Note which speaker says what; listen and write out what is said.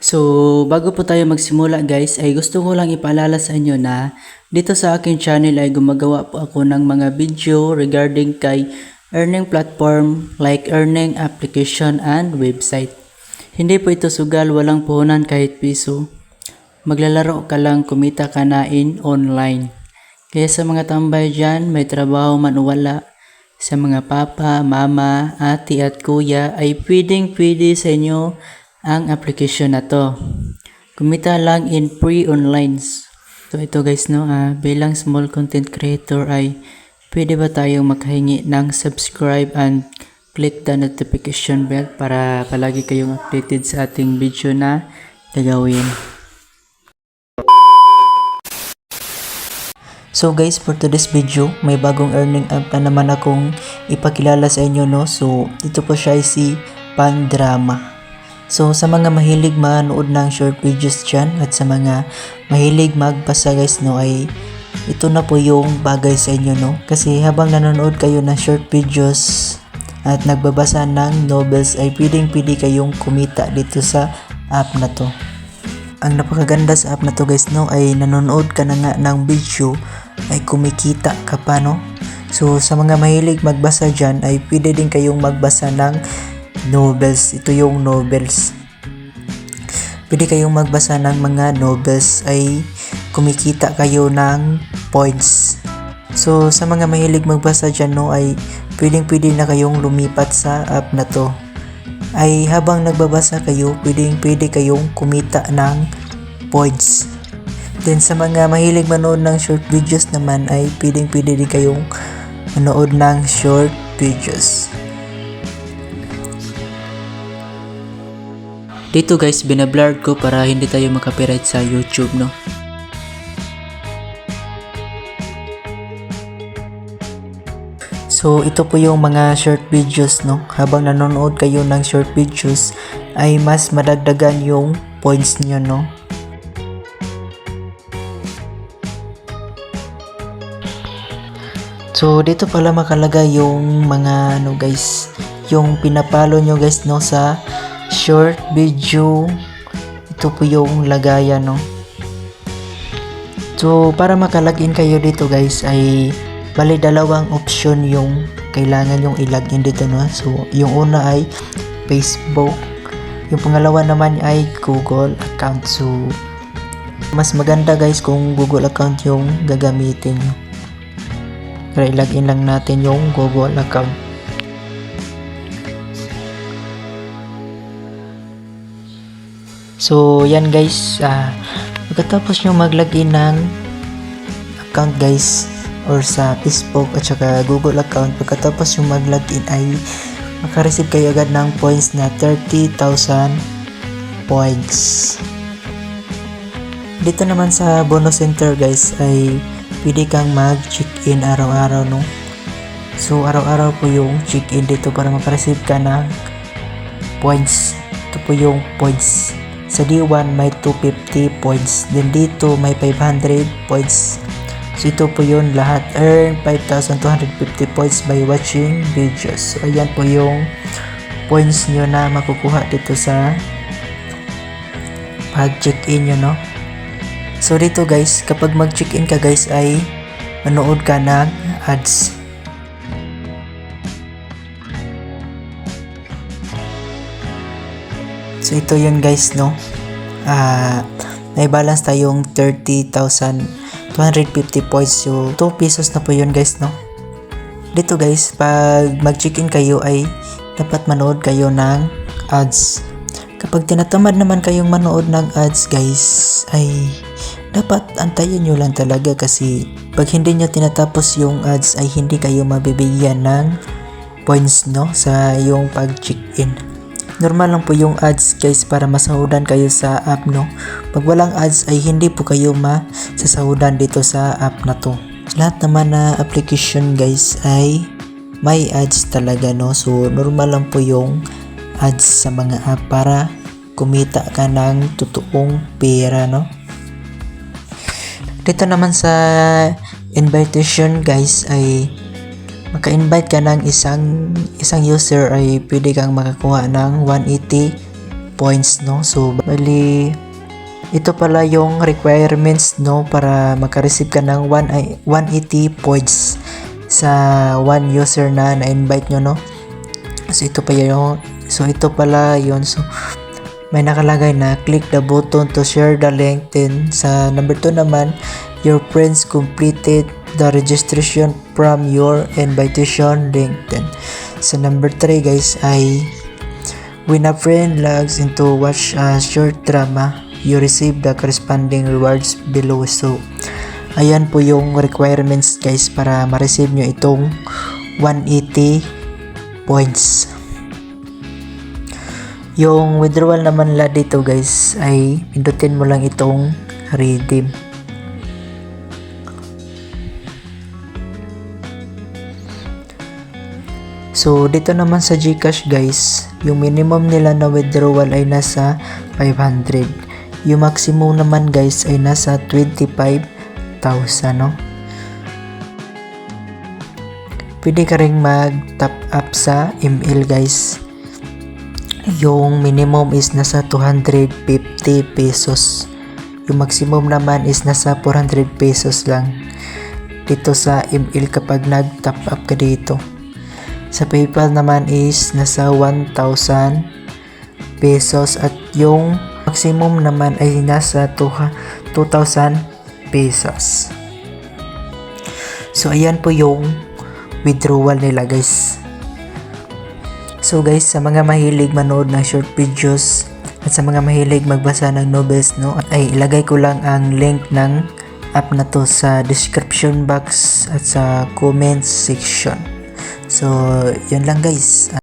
Speaker 1: So, bago po tayo magsimula guys, ay gusto ko lang ipaalala sa inyo na dito sa aking channel ay gumagawa po ako ng mga video regarding kay earning platform like earning application and website. Hindi po ito sugal, walang puhunan kahit piso. Maglalaro ka lang, kumita ka na in online. Kaya sa mga tambay dyan, may trabaho man o wala, sa mga papa, mama, ate at kuya ay pwedeng-pwede sa inyo ang application na to. Kumita lang in free online. So ito guys no, bilang small content creator ay pwede ba tayong makahingi ng subscribe and click the notification bell para palagi kayong updated sa ating video na gagawin. So guys, for today's video, may bagong earning app na naman akong ipakilala sa inyo no. So ito po siya ay si Pandrama. So sa mga mahilig manood ng short videos dyan at sa mga mahilig magbasa guys no, ay ito na po yung bagay sa inyo no. Kasi habang nanonood kayo ng short videos at nagbabasa ng novels ay pwedeng-pwede kayong kumita dito sa app na to. Ang napakaganda sa app na to guys no, ay nanonood ka na nga ng video ay kumikita ka pa no. So sa mga mahilig magbasa dyan ay pwede din kayong magbasa ng novels. Ito yung novels. Pwede kayong magbasa ng mga novels ay kumikita kayo ng points. So sa mga mahilig magbasa dyan no, ay pwede na kayong lumipat sa app na to. Ay habang nagbabasa kayo, pwede kayong kumita ng points. Then sa mga mahilig manood ng short videos naman ay pwede din kayong manood ng short videos. Dito guys, binablur ko para hindi tayo makapiright sa YouTube no. So ito po yung mga short videos no. Habang nanonood kayo ng short videos ay mas madagdagan yung points nyo no. So dito pala makalagay yung mga ano guys, yung pinapalo nyo guys no sa short video. Ito po yung lagayan no. So para makalagin kayo dito guys ay bali dalawang option yung kailangan yung ilagin dito no. So yung una ay Facebook, yung pangalawa naman ay Google account. So mas maganda guys kung Google account yung gagamitin nyo. Kaya ilagin lang natin yung Google account. So yan guys, pagkatapos nyo maglagin ng account guys or sa Facebook at saka Google account, pagkatapos yung mag-login ay makareceive kayo agad ng points na 30,000 points. Dito naman sa bonus center guys ay pwede kang mag-check-in araw-araw no. So araw-araw po yung check-in dito para makareceive ka ng points. Ito po yung points. Sa D1 may 250 points. Then dito may 500 points. So ito po yun lahat. Earn 5,250 points by watching videos. So ayan po yung points nyo na makukuha dito sa pag-check-in nyo no. So dito guys, kapag mag-check-in ka guys ay manood ka ng ads. So ito yun guys no. May balance tayong 30,250 points. So 2 pesos na po yun guys no. Dito guys, pag mag-check-in kayo ay dapat manood kayo ng ads. Kapag tinatamad naman kayong manood ng ads guys ay dapat antayin nyo lang talaga, kasi pag hindi nyo tinatapos yung ads ay hindi kayo mabibigyan ng points no sa yung pag-check-in. Normal lang po yung ads guys para masahudan kayo sa app no. Pag walang ads ay hindi po kayo masasahudan dito sa app na to. Lahat naman na application guys ay may ads talaga no. So normal lang po yung ads sa mga app para kumita ka ng totoong pera no. Dito naman sa invitation guys ay maka-invite ka ng isang user ay pwede kang makakuha ng 180 points, no? So bali ito pala yung requirements, no, para makareceive ka ng 180 points sa one user na na-invite nyo, no? So ito pala yun. So may nakalagay na click the button to share the link. Then sa number 2 naman, your friends completed the registration from your invitation link. Then sa number 3 guys ay when a friend logs in to watch a short drama, you receive the corresponding rewards below. So ayan po yung requirements guys para ma-receive nyo itong 180 points. Yung withdrawal naman la dito guys ay pindutin mo lang itong redeem. So dito naman sa GCash guys, yung minimum nila na withdrawal ay nasa 500. Yung maximum naman guys ay nasa 25,000, no? Pwede ka ring mag top up sa ML guys. Yung minimum is nasa 250 pesos. Yung maximum naman is nasa 400 pesos lang dito sa ML kapag nag top up ka dito. Sa PayPal naman is nasa 1,000 pesos at yung maximum naman ay nasa 2,000 pesos. So ayan po yung withdrawal nila guys. So guys, sa mga mahilig manood ng short videos at sa mga mahilig magbasa ng novels, no, ay ilagay ko lang ang link ng app na to sa description box at sa comment section. So yun lang guys.